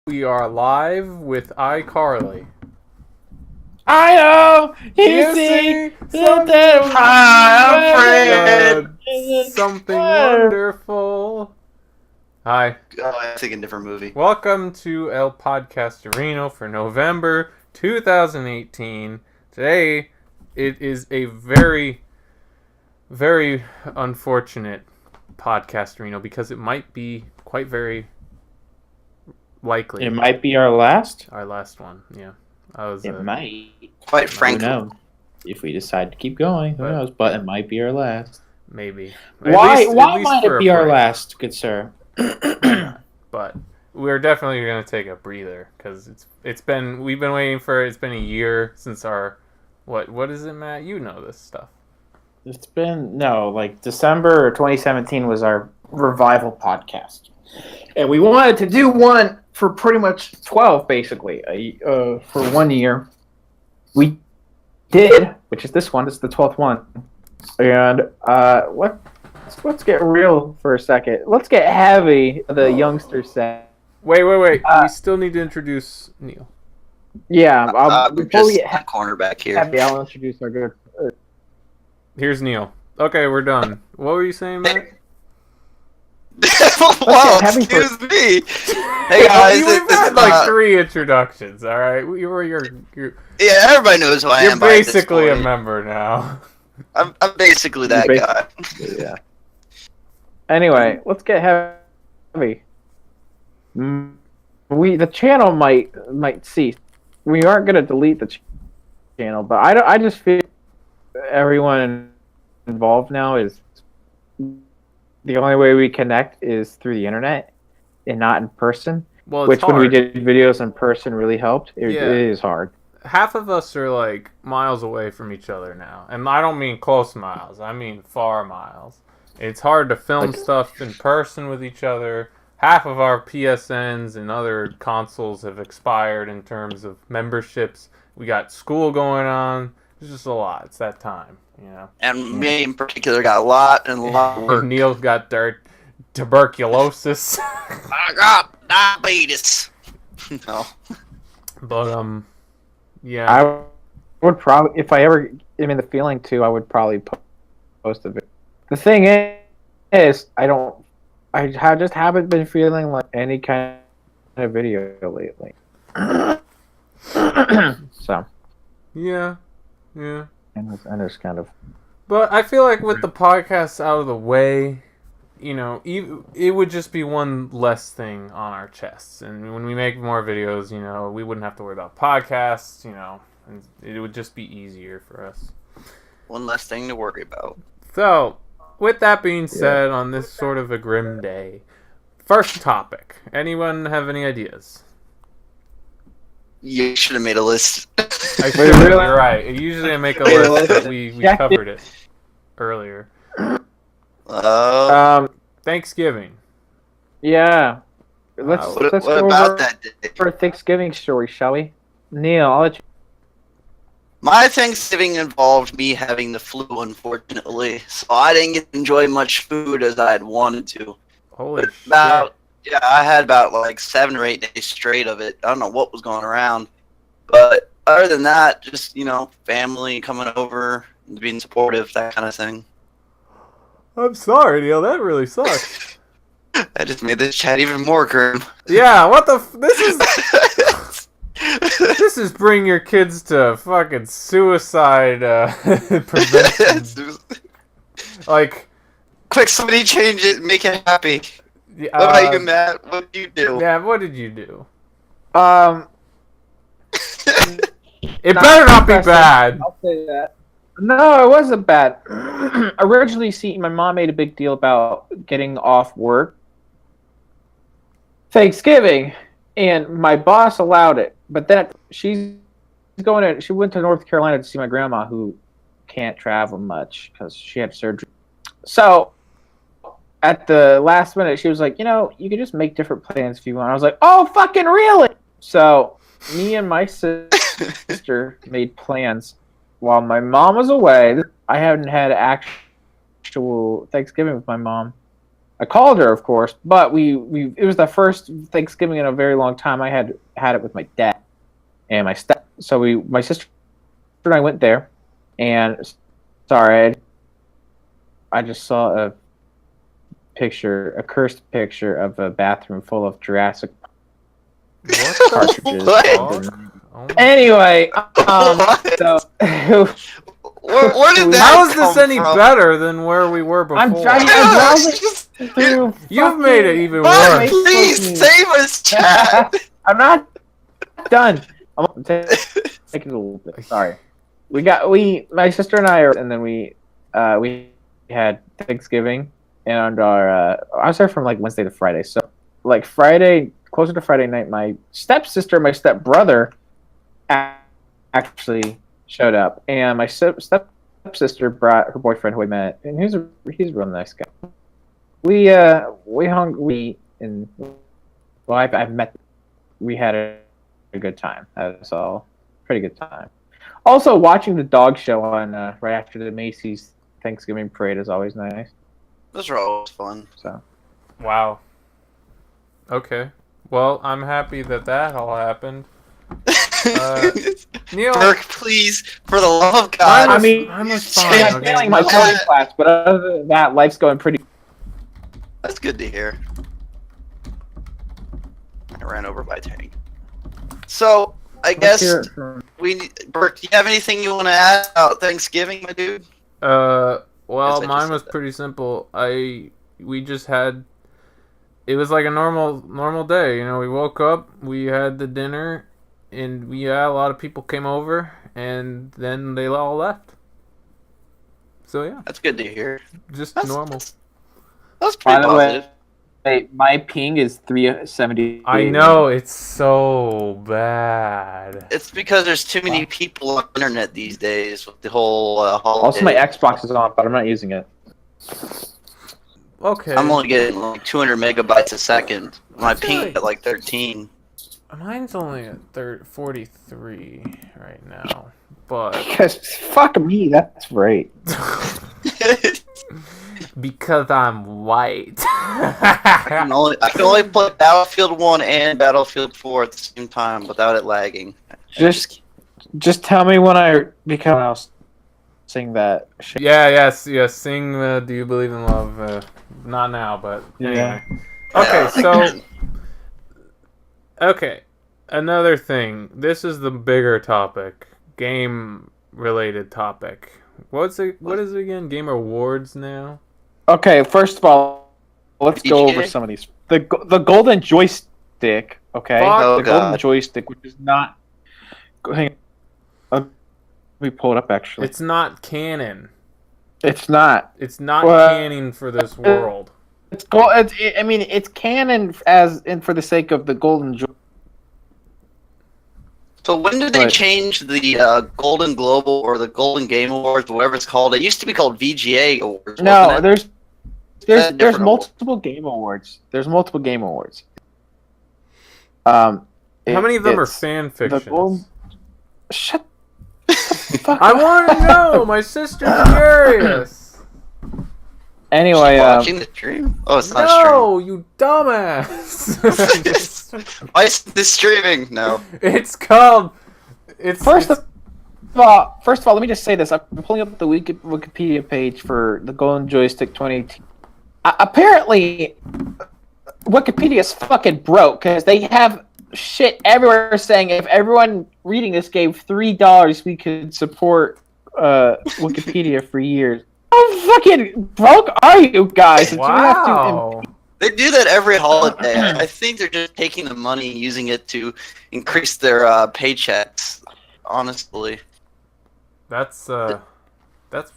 We are live with iCarly. I know you see something. Hi, I'm Fred. Something wonderful. Hi. Oh, I'm thinking different movie. Welcome to El Podcasterino for November 2018. Today, it is a very, very unfortunate Podcasterino because it might be quite very likely. It might be our last. Our last one, yeah. It might. Quite frankly. Who knows? If we decide to keep going, who knows? But it might be our last. Maybe. Why might it be our last, good sir? But we're definitely going to take a breather because we've been waiting for it. It's been a year since our what is it, Matt? You know this stuff. It's been December 2017 was our revival podcast, and we wanted to do one for pretty much 12 basically for 1 year. We did, which is this one. This is the 12th one, and let's get real for a second. Let's get heavy. The youngster said. Wait. We still need to introduce Neil. Yeah, before we get cornerback here, heavy, I'll introduce our good. Here's Neil. Okay, we're done. What were you saying, Matt? Whoa, excuse me. Hey guys, we've had like 3 introductions. All right, you're yeah, everybody knows who I am. You're basically a member now. I'm basically that guy. Yeah. Anyway, let's get heavy. The channel might cease. We aren't gonna delete the channel, but I just feel everyone involved now is the only way we connect is through the internet and not in person. Well, which hard. When we did videos in person really helped. It is hard. Half of us are like miles away from each other now, and I don't mean close miles. I mean far miles. It's hard to film stuff in person with each other. Half of our PSNs and other consoles have expired in terms of memberships. We got school going on. It's just a lot. It's that time, you know. And me in particular got a lot of work. Neil's got tuberculosis. I got diabetes. No. But yeah. I would probably, if I ever am in the feeling to, I would probably post a video. The thing is, I just haven't been feeling like any kind of video lately. So. Yeah. And it's kind of. But I feel like with the podcast out of the way, you know, it would just be one less thing on our chests. And when we make more videos, you know, we wouldn't have to worry about podcasts, you know, and it would just be easier for us. One less thing to worry about. So, with that being said, on this sort of a grim day, first topic. Anyone have any ideas? You should have made a list. I should. You're right. Usually I make a list, but we covered it earlier. Thanksgiving. Yeah. Let's what go about over that day? for a Thanksgiving story, shall we? Neil, I'll let you. My Thanksgiving involved me having the flu, unfortunately, so I didn't get to enjoy much food as I had wanted to. Holy shit. Yeah, I had about like 7 or 8 days straight of it. I don't know what was going around, but other than that, just, you know, family coming over, being supportive, that kind of thing. I'm sorry, Neil. That really sucks. That just made this chat even more grim. Yeah, what the this is this is bring your kids to fucking suicide prevention. Like, quick, somebody change it, make it happy. What about you, Matt? What did you do? Yeah, what did you do? It Not better not be impressive. bad. I'll say that. No, it wasn't bad. Originally, my mom made a big deal about getting off work Thanksgiving, and my boss allowed it. But then she went to North Carolina to see my grandma, who can't travel much because she had surgery. So at the last minute, she was like, you know, you can just make different plans if you want. I was like, oh, fucking really? So me and my sister made plans while my mom was away. I hadn't had actual Thanksgiving with my mom I called her, of course, but it was the first Thanksgiving in a very long time. I had it with my dad and my sister and I went there, and sorry, I just saw a cursed picture of a bathroom full of Jurassic What cartridges. What? Oh Anyway, What? so Where did that how is this come any from? better than where we were before? I'm browsing through. You've made it even Bob, worse. please save us, chat. I'm not done. I'm taking it a little bit. Sorry. My sister and I, and then we had Thanksgiving, and I was there from like Wednesday to Friday. So like Friday, closer to Friday night, my stepsister, and my stepbrother, actually showed up, and my stepsister brought her boyfriend who we met, and he's a real nice guy. We I've met. We had a good time. That's all. Pretty good time. Also, watching the dog show on right after the Macy's Thanksgiving parade is always nice. Those are always fun. So Wow. Okay. Well, I'm happy that all happened. Neil, Burke, please, for the love of God. mine was fine. I'm Okay. failing my coding class, but other than that, life's going pretty. That's good to hear. I ran over by Tank. So, I guess Burke, do you have anything you want to add about Thanksgiving, my dude? Well, Yes, I mine just was said that. pretty simple. We just had. It was like a normal day. You know, we woke up, we had the dinner, and a lot of people came over, and then they all left. So yeah, That's good to hear. just That's normal. That's pretty By the way, positive. hey, my ping is 370. I know, it's so bad. It's because there's too many people on the internet these days with the whole holiday. Also, my Xbox is on, but I'm not using it. Okay. I'm only getting like 200 megabytes a second. My ping at like 13. Mine's only at 43 right now, but Because fuck me, that's right. because I'm white. I can only play Battlefield 1 and Battlefield 4 at the same time without it lagging. Just tell me when I become. I'll sing that shit. Yes. Sing "Do You Believe in Love"? Not now, but anyway. Okay, so another thing. This is the bigger topic, game-related topic. What is it again? Game Awards now. Okay, first of all, let's go over PGA? some of these. The golden joystick. Okay, Fuck. Oh, the golden God. joystick, which is not. Hang on. Let me pull it up. Actually, It's not canon. it's not. It's not Well, canon for this world. It's canon as in for the sake of the golden joy. So when did they But- change the Golden Global or the Golden Game Awards, whatever it's called? It used to be called VGA Awards. No, wasn't it? there's different award. multiple game awards. There's multiple game awards. How many of them are it's fan the fictions? golden. Shut. the fuck I up. want to know. My sister's curious. Anyway, watching the stream? Oh, it's not No, you dumbass. streaming. Why is this streaming? No. It's called. First of all, let me just say this. I'm pulling up the Wikipedia page for the Golden Joystick 2018. Apparently, Wikipedia's fucking broke because they have shit everywhere saying if everyone reading this gave $3, we could support Wikipedia for years. How fucking broke are you guys? That you have to Wow. They do that every holiday. I think they're just taking the money and using it to increase their paychecks. Honestly. That's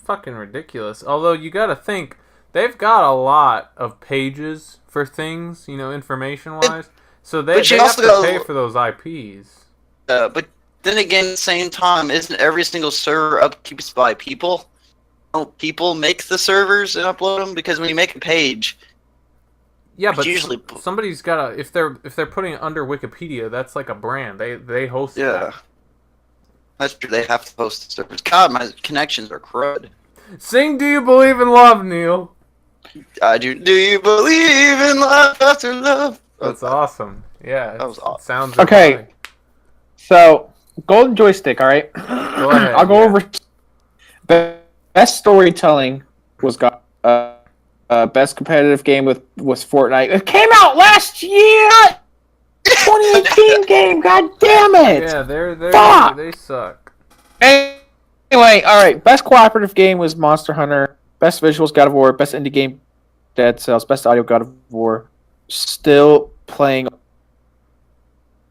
fucking ridiculous. Although you gotta think, they've got a lot of pages for things, information-wise. So they But you have to also- pay for those IPs. But then again, at the same time, isn't every single server upkept by people? Don't people make the servers and upload them? Because when you make a page, Yeah, It's but usually- somebody's gotta. If they're putting it under Wikipedia, that's like a brand. They host yeah, that. that's true. They have to post the servers. God, my connections are crud. Sing "Do You Believe in Love," Neil. Do you believe in love after love? That's awesome. Yeah, That was awesome. Sounds Okay. okay. So, Golden Joystick, all right? Go ahead. I'll go over. The best storytelling was best competitive game was Fortnite. It came out last year! 2018 game, god damn it! Yeah, Fuck! they suck. Anyway, all right. Best cooperative game was Monster Hunter. Best visuals, God of War. Best indie game, Dead Cells. Best audio, God of War. Still playing,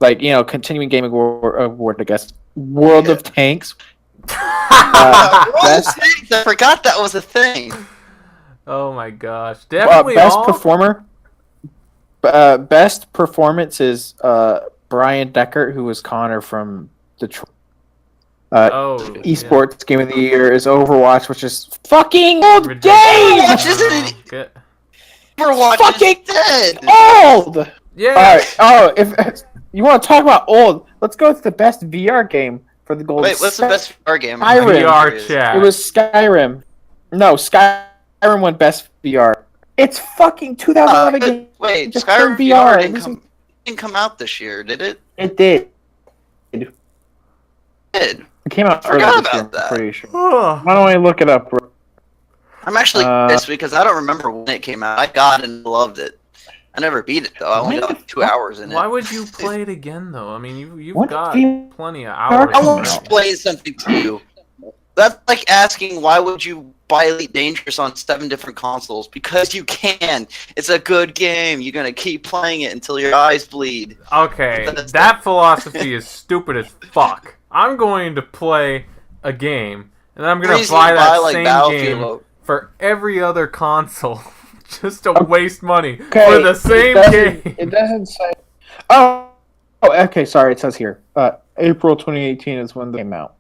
continuing gaming award, I guess. World of Tanks. Best... I forgot that was a thing. Oh my gosh! Definitely best performer. Best performance is Brian Deckert, who was Connor from Detroit. Esports Game of the Year is Overwatch, which is fucking old game. Overwatch isn't. Overwatch fucking dead. Old. Yeah. All right. Oh, if you want to talk about old, let's go to the best VR game for the gold. Wait, what's the best VR game? Skyrim. VR chat. It was Skyrim. No, Skyrim won best VR. It's fucking 2011 game. Wait, just Skyrim VR didn't come out this year, did it? It did. It did. It came out earlier earlier this year, I'm pretty sure. Why don't I look it up? I'm actually pissed because I don't remember when it came out. I got it and loved it. I never beat it though. I only got 2 hours in it. Why would you play it again though? I mean, you've got plenty of I hours. will explain something to you. That's like asking why would you buy Elite Dangerous on 7 different consoles? Because you can. It's a good game. You're gonna keep playing it until your eyes bleed. Okay, that philosophy is stupid as fuck. I'm going to play a game, and then I'm going to buy that same game for every other console, just to waste money for the same game. It doesn't say. Oh, okay. Sorry, it says here. April 2018 is when they came out.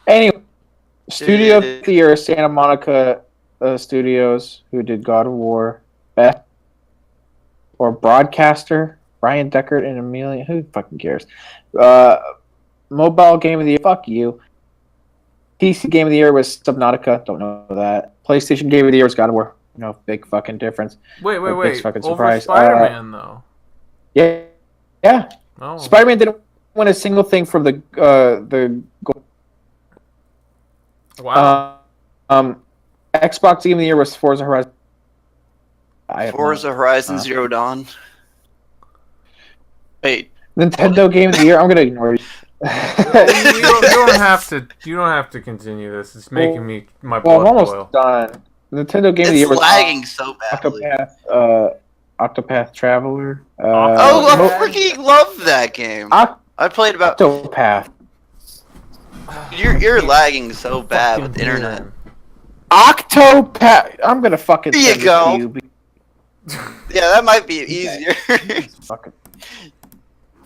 Anyway, Studio of the Year, Santa Monica Studios, who did God of War, Best or Broadcaster, Brian Deckert and Amelia. Who fucking cares? Mobile Game of the Year, fuck you. PC Game of the Year was Subnautica, don't know that. PlayStation Game of the Year was God of War. No big fucking difference. Wait. Big fucking surprise. Over Spider-Man, though. Yeah. Oh. Spider-Man didn't win a single thing for the Wow. Xbox Game of the Year was Forza Horizon. Forza Horizon Zero Dawn. Wait. Nintendo Game of the Year. I'm gonna ignore you. you don't have to continue this. It's making my blood I'm almost boil. done. Nintendo Game of the Year was lagging so badly. Octopath Traveler. I freaking love that game. I played about Octopath. You're lagging so bad with the internet. Octopath. I'm gonna fucking. There you go. Yeah, that might be easier.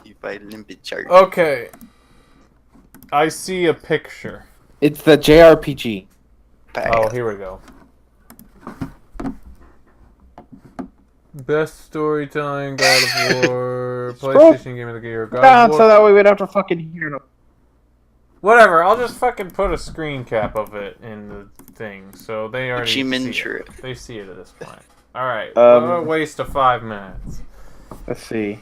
You fight Limpid Chart. Okay. I see a picture. It's the JRPG. Oh, here we go. Best storytelling, God of War, PlayStation Game of the Year, God of War. So that way we'd have to fucking hear them. Whatever, I'll just fucking put a screen cap of it in the thing, so they already see it. They see it at this point. Alright, a waste of 5 minutes. Let's see.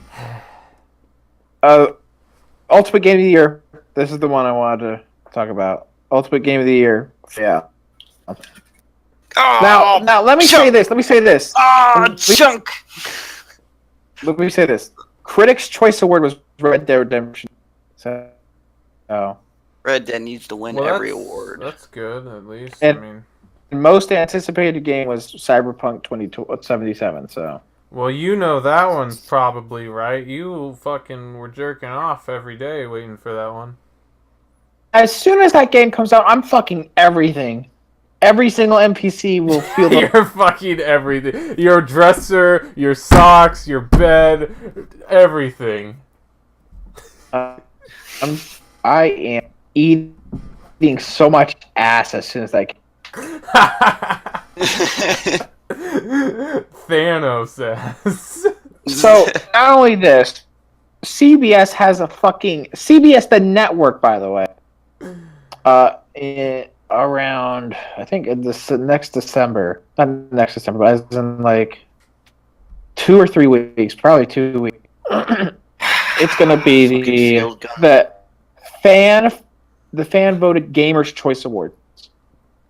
Ultimate Game of the Year. This is the one I wanted to talk about. Ultimate Game of the Year. Yeah. Oh, now let me say this. Chunk. Let me say this. Critics' Choice Award was Red Dead Redemption. So, Red Dead needs to win every award. That's good, at least. And I mean, the most anticipated game was Cyberpunk 2077. So. Well, you know that one's probably right. You fucking were jerking off every day waiting for that one. As soon as that game comes out, I'm fucking everything. Every single NPC will feel the... You're fucking everything. Your dresser, your socks, your bed, everything. I am eating so much ass as soon as I can. Thanos says. So, not only this, CBS has a fucking... CBS, the network, by the way. around, I think, in this next December. Not next December, but as in like 2 or 3 weeks, probably 2 weeks. It's gonna be Fucking field gun. the fan voted Gamers Choice Award.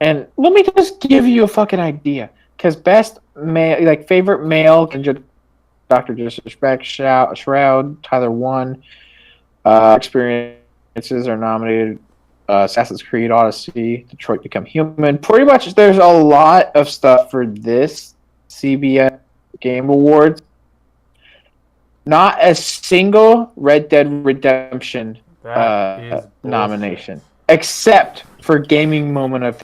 And let me just give you a fucking idea, because best male, like favorite male, Dr. Disrespect, Shroud, Tyler 1. Experiences are nominated. Assassin's Creed Odyssey, Detroit Become Human. Pretty much, there's a lot of stuff for this CBS Game Awards. Not a single Red Dead Redemption nomination, except for Gaming Moment of,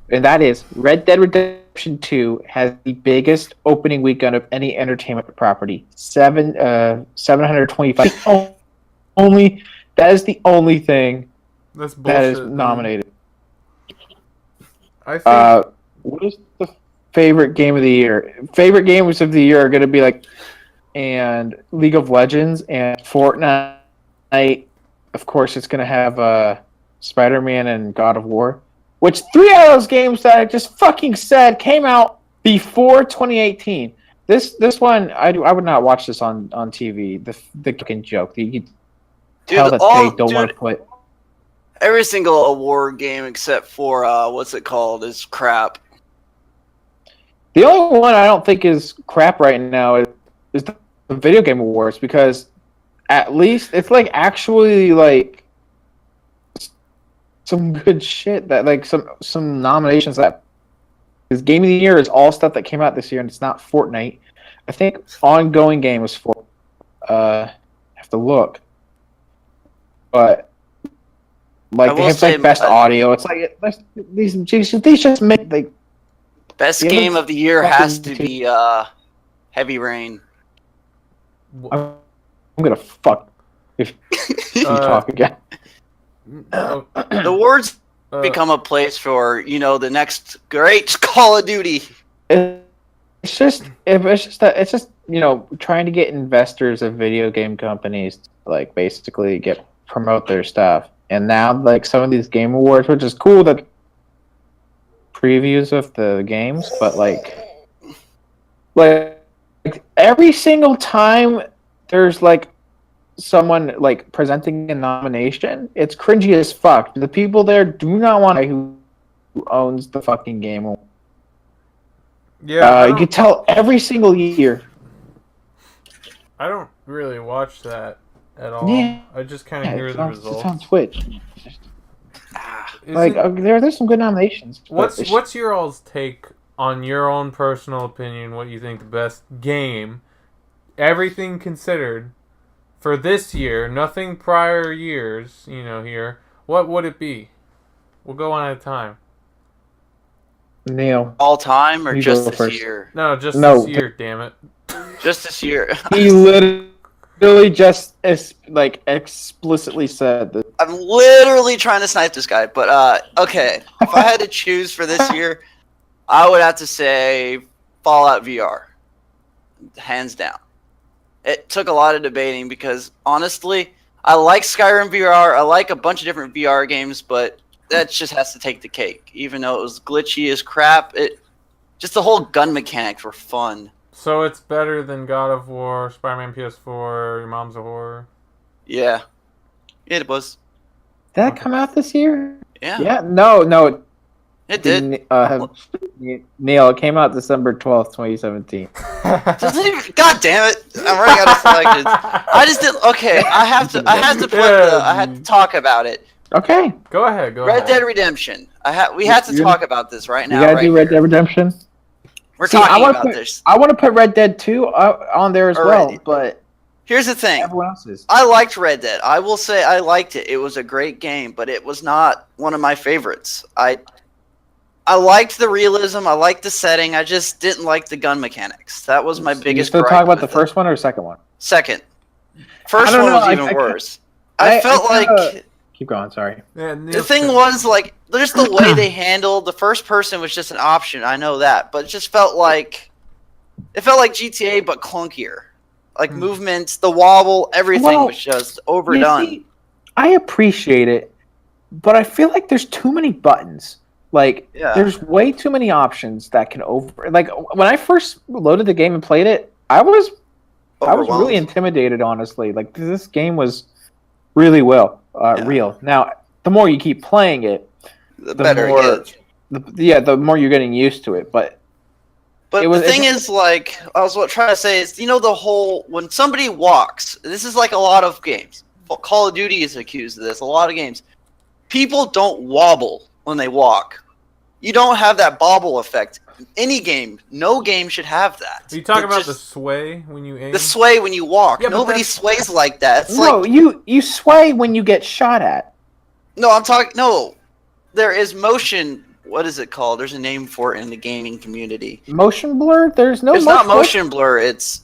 and that is Red Dead Redemption 2 has the biggest opening weekend of any entertainment property. 725. Only that is the only thing That's bullshit, that is nominated. I think. What is the favorite game of the year? Favorite games of the year are going to be like, and League of Legends and Fortnite. Of course, it's going to have Spider-Man and God of War, which 3 out of those games that I just fucking said came out before 2018. This one, I would not watch this on TV. The fucking joke. You can tell that they don't want to put. Every single award game except for what's it called is crap. The only one I don't think is crap right now is the Video Game Awards, because at least it's like actually like some good shit that like some nominations that, because Game of the Year is all stuff that came out this year and it's not Fortnite. I think ongoing game was for I have to look, but like they have like best audio. It's like these just make like best game of the year has to be Heavy Rain. I'm gonna fuck if you talk again. The awards become a place for the next great Call of Duty. It's just trying to get investors of video game companies to, like, basically promote their stuff. And now like some of these game awards, which is cool, that previews of the games, but like every single time there's like someone like presenting a nomination, it's cringy as fuck. The people there do not want to who owns the fucking game. Yeah, you can tell every single year. I don't really watch that at all. Yeah, I just kind of hear the results. It's on Twitch. There's some good nominations. What's your all's take on your own personal opinion? What you think the best game, everything considered, for this year? Nothing prior years. Here. What would it be? We'll go one at a time. Neil. All time or just this year? No, just this year. Damn it. Just this year. He literally just explicitly said that. I'm literally trying to snipe this guy, but okay. If I had to choose for this year, I would have to say Fallout VR. Hands down. It took a lot of debating because, honestly, I like Skyrim VR. I like a bunch of different VR games, but that just has to take the cake. Even though it was glitchy as crap, just the whole gun mechanics were fun. So it's better than God of War, Spider-Man PS4, Your Mom's a Whore? Yeah. It was. Did that come out this year? Yeah. Yeah. No. It did. Neil, it came out December 12th, 2017. God damn it! I'm running out of selections. I just didn't. Okay, I had to talk about it. Okay. Go ahead. Red Dead Redemption. We had to talk about this right now. You gotta do Red Dead Redemption? We're talking about this. I want to put Red Dead 2 on there as well, but here's the thing. Everyone else is. I liked Red Dead. I will say I liked it. It was a great game, but it was not one of my favorites. I liked the realism. I liked the setting. I just didn't like the gun mechanics. That was my biggest. You still talk about the first one or second one? Second. First one was even worse. I felt like. Keep going. Sorry. Yeah, the thing was like, just the way they handled the first person was just an option. I know that, but it just felt like GTA but clunkier. Like movements, the wobble, everything was just overdone. See, I appreciate it, but I feel like there's too many buttons. Like, Yeah. there's way too many options that can like when I first loaded the game and played it, I was really Overwhelmed. intimidated, honestly. Like, this game was really real. Now, the more you keep playing it, The the better more it gets. the more you're getting used to it. But But the thing is, like, I was trying to say is, the whole, when somebody walks, this is like a lot of games. Call of Duty is accused of this, a lot of games. People don't wobble when they walk. You don't have that bobble effect. Any game, no game should have that. Are you talking about the sway when you aim? The sway when you walk. Yeah, but Nobody sways like that. It's no, like, you sway when you get shot at. no, there is motion. What is it called? There's a name for it in the gaming community. Motion blur? There's no. It's not motion blur. It's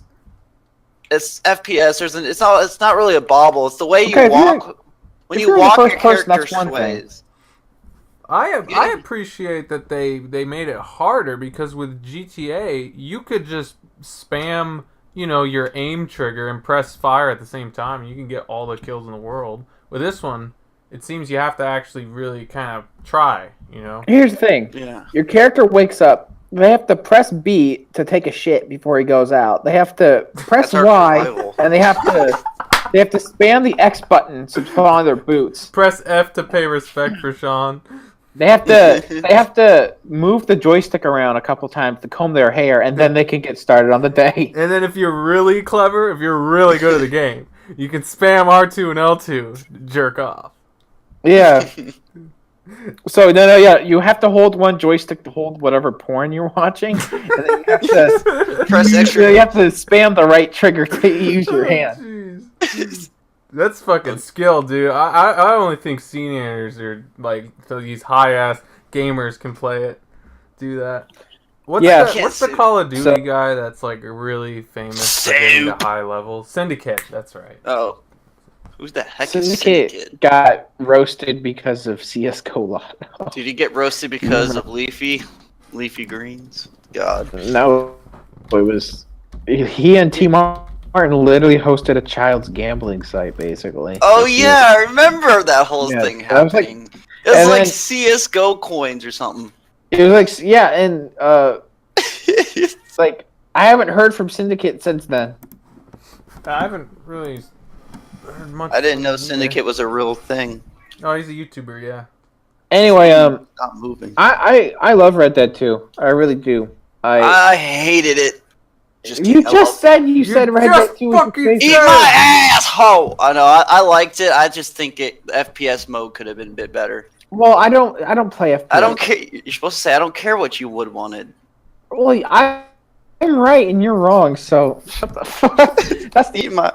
FPS. It's not really a bobble. It's the way you walk. When you walk, your character sways. I appreciate that they made it harder, because with GTA you could just spam your aim trigger and press fire at the same time, and you can get all the kills in the world. With this one, it seems you have to actually really kind of try. Here's the thing. Yeah. Your character wakes up. They have to press B to take a shit before he goes out. They have to press Y, and they have to spam the X button to put on their boots. Press F to pay respect for Sean. They have to move the joystick around a couple times to comb their hair, and then they can get started on the day. And then if you're really clever, if you're really good at the game, you can spam R2 and L2 jerk off. Yeah. So yeah, you have to hold one joystick to hold whatever porn you're watching, and then you have to Press extra. You have to spam the right trigger to use your hand. Jeez. That's fucking skill, dude. I only think seniors or like these high ass gamers can play it. Do that. What's the Call of Duty guy that's like really famous for getting to high levels? Syndicate. That's right. Oh. Who's the heck is Syndicate? Got roasted because of CS:GO Lotto. Did he get roasted because of leafy greens? God. No, it was he and T. Martin literally hosted a child's gambling site, basically. Oh yeah, I remember that whole thing happening. It was like CS:GO coins or something. It was like and it's like I haven't heard from Syndicate since then. I haven't really heard much. I didn't know Syndicate was a real thing. Oh, he's a YouTuber, yeah. Anyway, not moving. I love Red Dead 2. I really do. I hated it. You said Red Dead 2 was your Eat my asshole! I know, I liked it. I just think the FPS mode could have been a bit better. Well, I don't play FPS. I don't care. You're supposed to say I don't care what you would wanted. Well, I'm right and you're wrong. So shut the fuck. That's eat my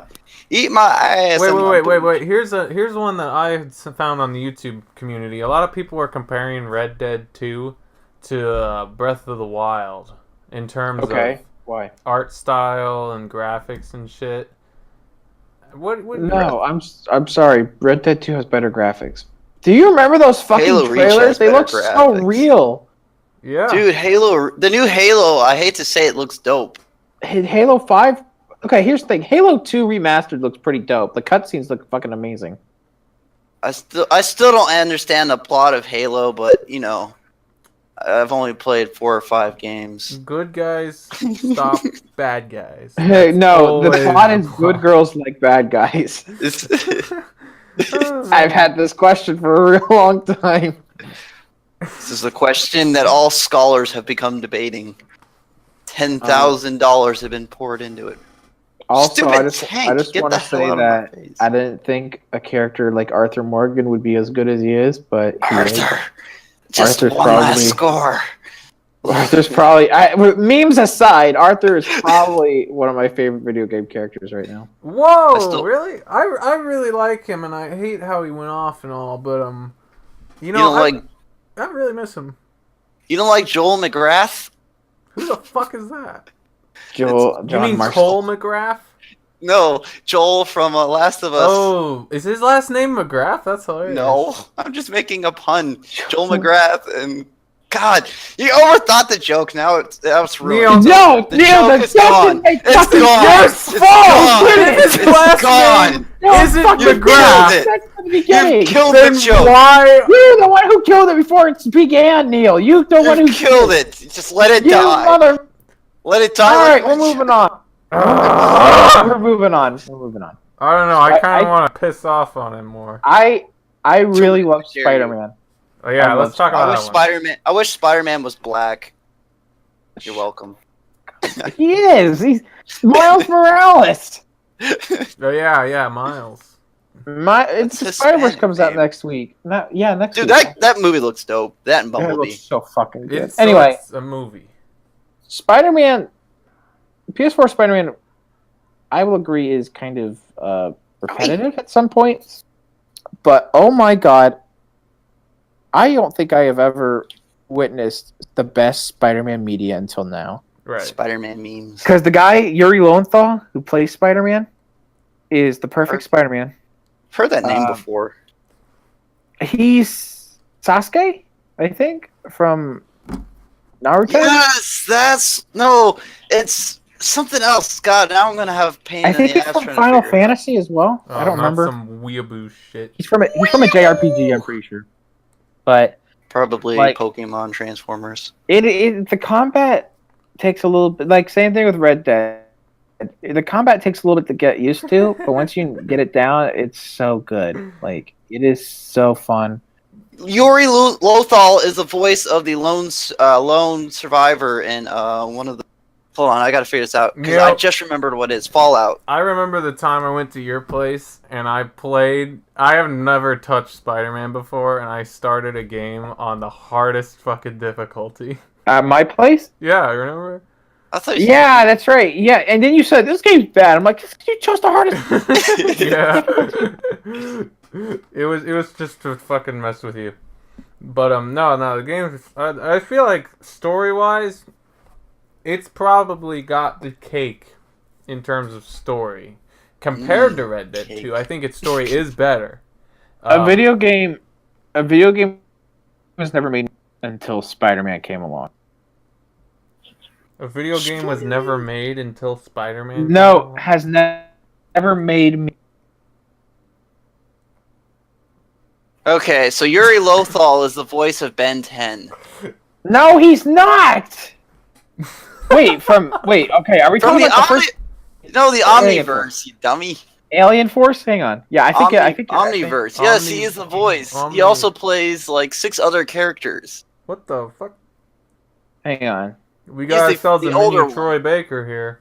ass. Wait. Here's one that I found on the YouTube community. A lot of people are comparing Red Dead 2 to Breath of the Wild in terms of why art style and graphics and shit. No, I'm sorry. Red Dead 2 has better graphics. Do you remember those fucking trailers? They look so real. Yeah. Dude, the new Halo, I hate to say it, looks dope. Halo 5? Okay, here's the thing. Halo 2 Remastered looks pretty dope. The cutscenes look fucking amazing. I still don't understand the plot of Halo, but, I've only played 4 or 5 games. Good guys stop bad guys. Hey, no, the plot is good girls like bad guys. I've had this question for a real long time. This is a question that all scholars have become debating. $10,000 have been poured into it. Also, I just want to say that I didn't think a character like Arthur Morgan would be as good as he is, but Arthur's one last score. Arthur's probably memes aside, Arthur is probably one of my favorite video game characters right now. Whoa, really? I really like him, and I hate how he went off and all, but I really miss him. You don't like Joel McGrath? Who the fuck is that? John you mean Marshall. Cole McGrath? No, Joel from Last of Us. Oh, is his last name McGrath? That's hilarious. No, I'm just making a pun. Joel McGrath and God, you overthought the joke. Now it's Neil, ruined. No, The Neil, joke the is gone. joke is It's fucking gone. yours. It's False. gone. His It's last gone. name No, isn't fucking You McGrath. killed it. That's from the beginning. You killed Then the joke. why? You're the one who killed it before it began, Neil. You the one You who killed it. Just let it You die. mother. Let it die. All right, like we're moving on. We're moving on. We're moving on. I don't know. I kind I- of want to piss off on him more. I really love dare you. Spider-Man. Oh, yeah, I let's love talk I about wish that one. Spider-Man. I wish Spider-Man was black. You're welcome. He is. He's Miles Morales. Oh yeah, Miles. It's That's Spider-Verse Hispanic, comes out man. next week. Next Dude, week. that movie looks dope. That and It Bumblebee. looks so fucking good. It's Anyway, it's a movie. Spider-Man, PS4 Spider-Man, I will agree is kind of repetitive at some points. But oh my god, I don't think I have ever witnessed the best Spider-Man media until now. Right. Spider-Man memes. Because the guy Yuri Lowenthal who plays Spider-Man is the perfect Spider-Man. I've heard that name Um, before. He's Sasuke, I think, from Naruto. Yes, it's something else. God, now I'm gonna have pain. I think in the he's ass from trying to Final figure it out. Fantasy as well. I don't Not remember. some weeaboo shit. He's from a JRPG, I'm pretty sure. But Probably like- Pokemon Transformers. the combat takes a little bit, like same thing with Red Dead. The combat takes a little bit to get used to, but once you get it down, it's so good. Like it is so fun. Yuri Lothal is the voice of the lone survivor in one of the. Hold on, I gotta figure this out because I Yep. just remembered what it is. Fallout. I remember the time I went to your place and I played. I have never touched Spider-Man before, and I started a game on the hardest fucking difficulty. At my place? Yeah, you remember? I thought. You Yeah, that's right. Yeah, and then you said this game's bad. I'm like, you chose the hardest. Yeah. It was just to fucking mess with you. But no, the game. I feel like story-wise, it's probably got the cake in terms of story compared to Red Dead cake. 2. I think its story is better. A video game was never made until Spider-Man came along. A video game was never made until Spider-Man. No, has never made me. Okay, so Yuri Lothal is the voice of Ben 10. No, he's not. Wait, okay, are we From talking the about the first No, the Alien Omniverse, you dummy. Alien Force? Hang on. Yeah, I think I think Omniverse. Yes, he is the voice. He also plays like 6 other characters. What the fuck? Hang on. We got ourselves the a older mini one. Troy Baker here.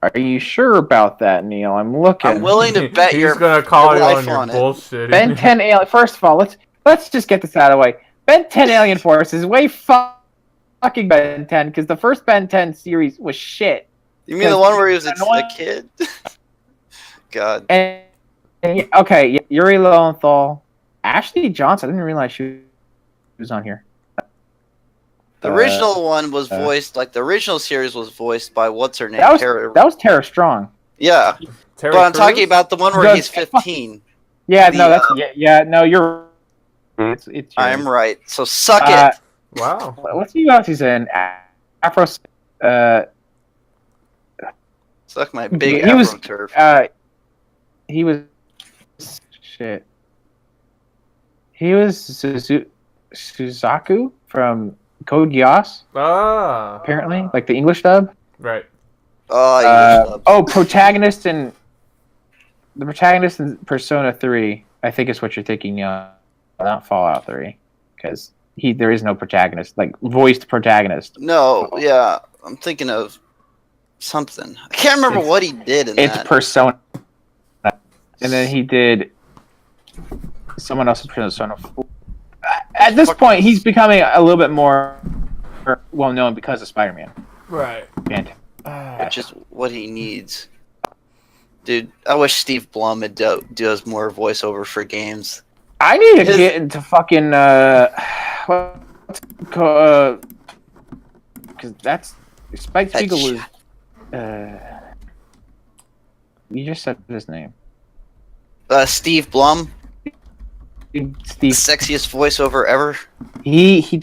Are you sure about that, Neil? I'm looking. I'm willing to bet He's your gonna call you life on your on it. bullshit. Ben 10 Alien. First of all, let's just get this out of the way. Ben 10 Alien Force is way fucking Ben 10 because the first Ben 10 series was shit. You mean the one where he was a Annoying. kid? God. And okay, Yuri Lowenthal, Ashley Johnson. I didn't realize she was on here. The original one was voiced, like the original series was voiced by what's her name? That was Tara Strong. Yeah, Terry but I'm Crews? talking about the one where The- he's 15. Yeah, The, no, that's no, you're. It's I'm right. So suck Uh, it. Wow. What's he else? He's in Afro. Suck my big he was- AfroTurf. He was shit. He was Suzaku from Code Geass, Ah. apparently, like the English dub. Right. Protagonist in Persona 3. I think is what you're thinking of, not Fallout 3, because there is no protagonist, like voiced protagonist. No, yeah, I'm thinking of something. I can't remember what he did in It's that. Persona, and then he did someone else's Persona. At this point, he's becoming a little bit more well known because of Spider-Man. Right. Which is what he needs. Dude, I wish Steve Blum does more voiceover for games. I need to get into fucking because that's Spike Spiegel was. You just said his name. Steve Blum, Steve. sexiest voiceover ever. He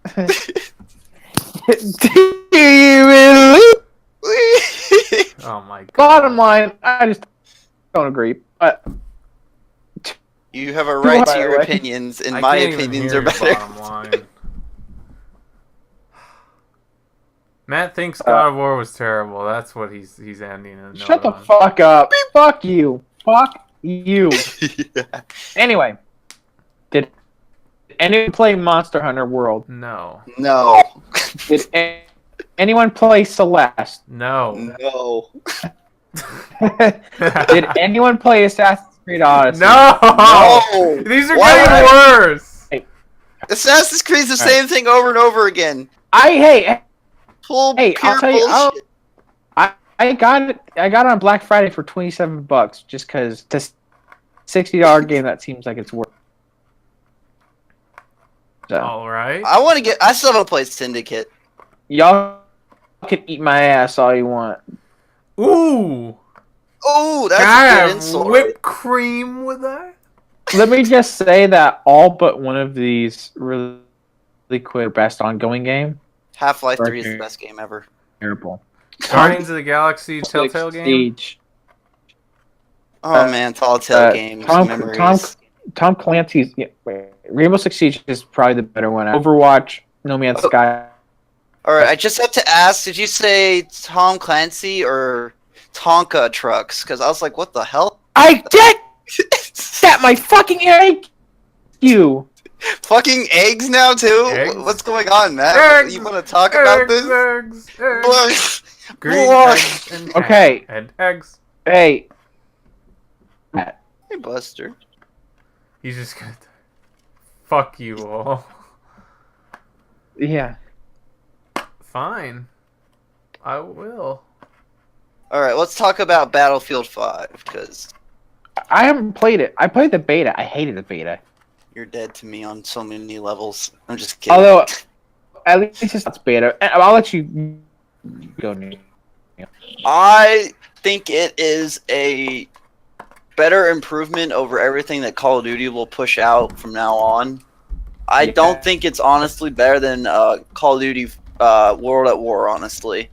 Do you really? Oh my god. Bottom line, I just don't agree. But You have a right By to the your way. opinions, and I my can't even opinions hear are your better. bottom line. Matt thinks God of War was terrible. That's what he's ending a note shut the on. fuck up. Fuck you. Fuck you. Yeah. Anyway, did anyone play Monster Hunter World? No. No. Did anyone play Celeste? No. No. Did anyone play Assassin's Creed Odyssey? No! No. These are Why getting would worse! Assassin's Creed's the same thing over and over again. Hey, Pure I'll tell you, bullshit. I got it on Black Friday for $27 just because to $60 game that seems like it's worth. So Alright. I still haven't played Syndicate. y'all can eat my ass all you want. Ooh! Oh, Can I that's a good have insult. whipped cream with that? Let me just say that all but one of these really quick best ongoing game. Half-Life 3 is the best game ever. Terrible. Guardians of the Galaxy Telltale game? Siege. Oh man, Telltale games, memories. Tom Clancy's Rainbow Six Siege is probably the better one. Overwatch, No Man's Sky. Alright, I just have to ask, did you say Tom Clancy or Tonka Trucks? Because I was like, what the hell? I did that my fucking egg. You. Fucking eggs now too? Eggs? What's going on, Matt? Eggs, You want to talk about this? Eggs. Green Blush. eggs and Okay. And eggs. Hey. Hey, Buster. He's just gonna fuck you all. Yeah. Fine. I will. Alright, let's talk about Battlefield 5, because I haven't played it. I played the beta. I hated the beta. you're dead to me on so many levels. I'm just kidding. Although, at least it's beta. I'll let you go. Neil. I think it is a better improvement over everything that Call of Duty will push out from now on. I don't think it's honestly better than Call of Duty World at War, honestly.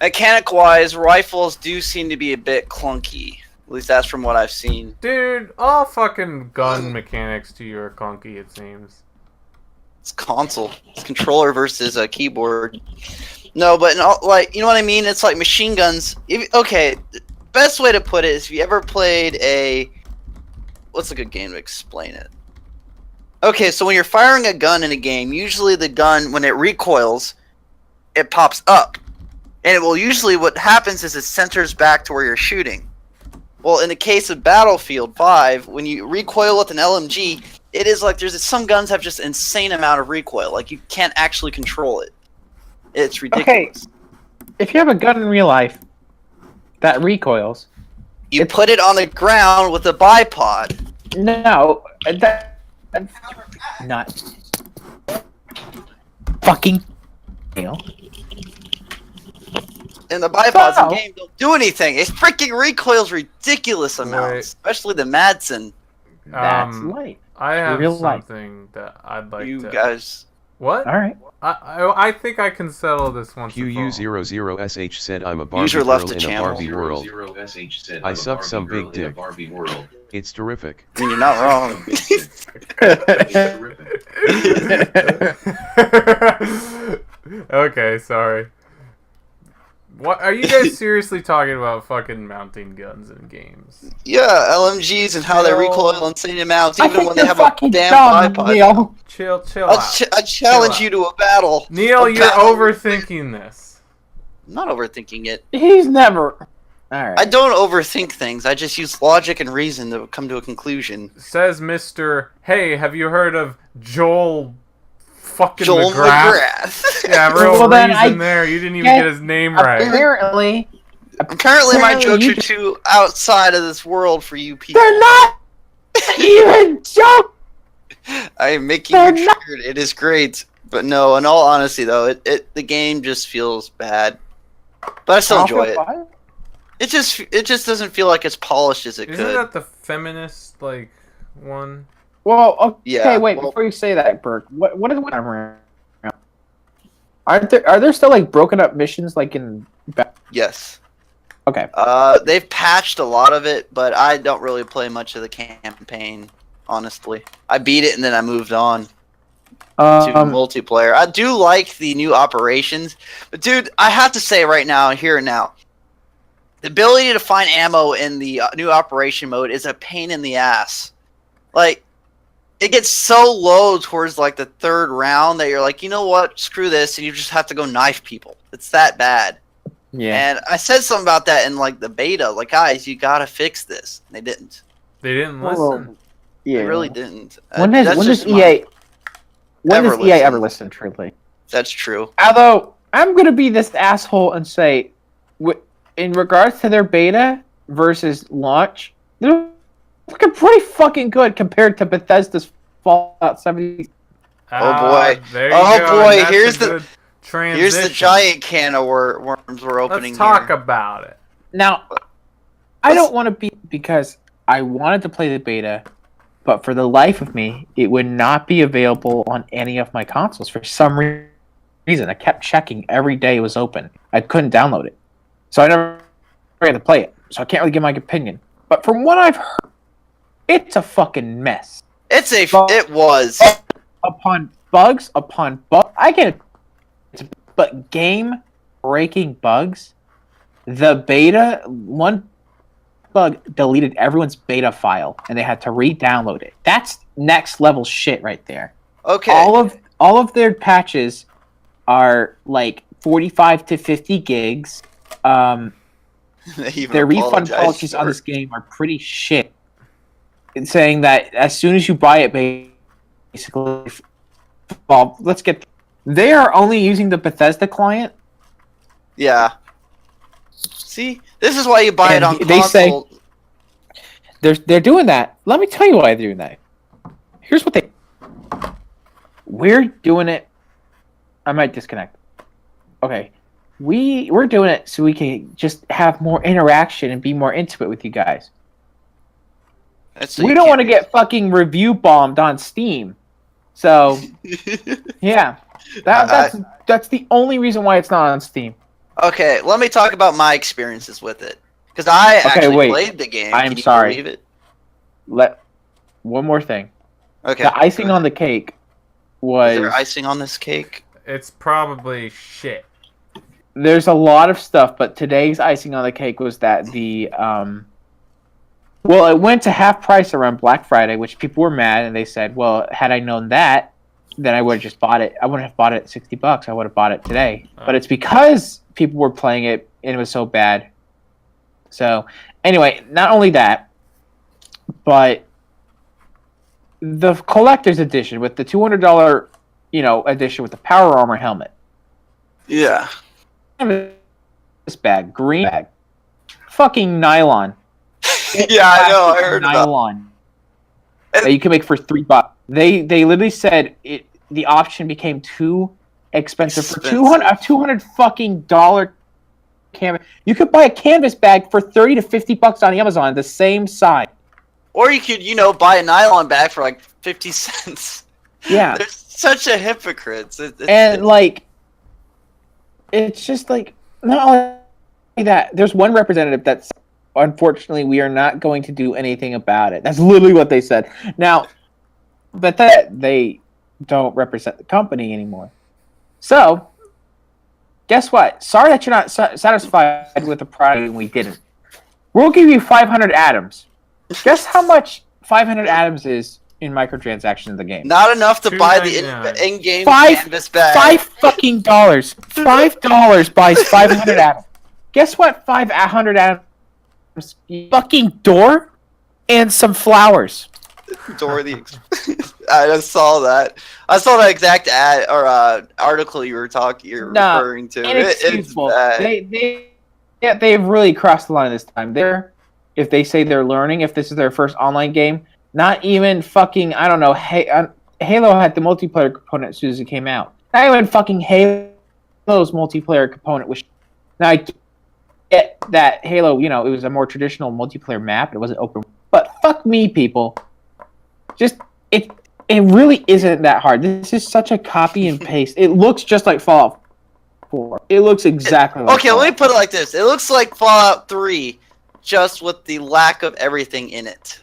Mechanic-wise, rifles do seem to be a bit clunky. At least that's from what I've seen. Dude, all fucking gun mechanics to you are clunky, it seems. It's console. It's controller versus a keyboard. No, but like, you know what I mean? It's like machine guns. Okay, best way to put it is if you ever played a... What's a good game to explain it? Okay, so when you're firing a gun in a game, usually the gun, when it recoils, it pops up. And it will usually, what happens is it centers back to where you're shooting. Well, in the case of Battlefield 5, when you recoil with an LMG, it is like some guns have just insane amount of recoil. Like, you can't actually control it. It's ridiculous. Okay, if you have a gun in real life that recoils, You put it on the ground with a bipod. no, that's not fucking real. And the bipods No. in game don't do anything. It freaking recoils ridiculous amounts, Wait. especially the Madsen. That's light. I have Real life. something that I'd like You to... guys. What? All right. I think I can settle this once and for all. QU00SH said I'm a Barbie User girl left the in a channel. Barbie world. I suck some big dick. It's terrific. I mean, you're not wrong. Okay, sorry. What are you guys seriously talking about? Fucking mounting guns in games? Yeah, LMGs and how they recoil insane amounts, I even think when they you're have a fucking damn dumb, bipod. Neil. Chill I out. challenge Chill you to a battle. Neil, A you're battle. overthinking this. I'm not overthinking it. He's never. All right. I don't overthink things. I just use logic and reason to come to a conclusion. Says Mr. Hey, have you heard of Joel fucking Joel McGrath? McGrath. Yeah, real Well, then reason I there. You didn't even get- get his name right. Apparently, Apparently my Apparently jokes you are too outside of this world for you people. they're not even jokes. I am making They're you not- triggered. It is great. But no, in all honesty though, the game just feels bad. But I still enjoy it. It just doesn't feel like it's polished as it Isn't could. that the feminist like one? Well, okay, Yeah, wait. well- Before you say that, Burke, what is time around? Are there still like broken up missions like in? Yes. Okay. They've patched a lot of it, but I don't really play much of the campaign. Honestly, I beat it and then I moved on to multiplayer. I do like the new operations, but dude, I have to say right now, here and now, the ability to find ammo in the new operation mode is a pain in the ass. Like, it gets so low towards like the third round that you're like, you know what, screw this, and you just have to go knife people. It's that bad. Yeah. And I said something about that in like the beta, like, guys, you gotta fix this. And they didn't. They didn't listen. Yeah. They really didn't. When does EA ever listen? Truly, that's true. Although I'm gonna be this asshole and say, in regards to their beta versus launch, they're looking pretty fucking good compared to Bethesda's Fallout 70. Oh boy! There you oh go. boy! Here's the transition. giant can of worms we're opening. Let's talk about it. Now, I don't want to be, because I wanted to play the beta, but for the life of me, it would not be available on any of my consoles for some reason. I kept checking every day it was open. I couldn't download it, so I never had to play it. So I can't really give my opinion. But from what I've heard, it's a fucking mess. It was upon bugs. I get it, but game-breaking bugs. The beta, one bug deleted everyone's beta file, and they had to re-download it. That's next level shit right there. Okay. All of their patches are like 45 to 50 gigs. Their refund policies on this game are pretty shit. It's saying that as soon as you buy it, basically, well, they are only using the Bethesda client. Yeah. See, this is why you buy it on console. They say they're doing that. Let me tell you why they're doing that. Here's what we're doing it. I might disconnect. Okay. We're doing it so we can just have more interaction and be more intimate with you guys. We don't want to get fucking review bombed on Steam. So, yeah. That's the only reason why it's not on Steam. Okay, let me talk about my experiences with it. Because I actually played the game. I'm sorry. Believe it? One more thing. Okay. The icing on the cake was... Is there icing on this cake? It's probably shit. There's a lot of stuff, but today's icing on the cake was that the... Well, it went to half price around Black Friday, which people were mad, and they said, well, had I known that, then I would have just bought it. I wouldn't have bought it at $60. I would have bought it today. But it's because people were playing it, and it was so bad. So, anyway, not only that, but the collector's edition with the $200, edition with the Power Armor helmet. Yeah. This bag, green bag, fucking nylon. Yeah, I know. I heard nylon that you can make for $3. They literally said the option became too expensive. For $200 fucking canvas. You could buy a canvas bag for $30 to $50 on Amazon, the same size. Or you could, buy a nylon bag for like 50 cents. Yeah, they're such a hypocrites. It's just like, not only that. There's one representative that's, unfortunately, we are not going to do anything about it. That's literally what they said. Now, but they don't represent the company anymore. So, guess what? Sorry that you're not satisfied with the product and we didn't. We'll give you 500 atoms. Guess how much 500 atoms is in microtransactions in the game? Not enough to buy the in-game canvas bag. $5 $5 buys 500 atoms. Guess what? 500 atoms. Fucking door and some flowers. Door I just saw that. I saw that exact ad or article you were referring to. It's bad. They've really crossed the line this time. If they say they're learning, if this is their first online game, not even fucking, I don't know, Halo had the multiplayer component as soon as it came out. Not even fucking Halo's multiplayer component was. Now I get that Halo, it was a more traditional multiplayer map. It wasn't open. But fuck me, people. Just it really isn't that hard. This is such a copy and paste. It looks just like Fallout 4. It looks exactly like Okay, let me put it like this. It looks like Fallout 3, just with the lack of everything in it.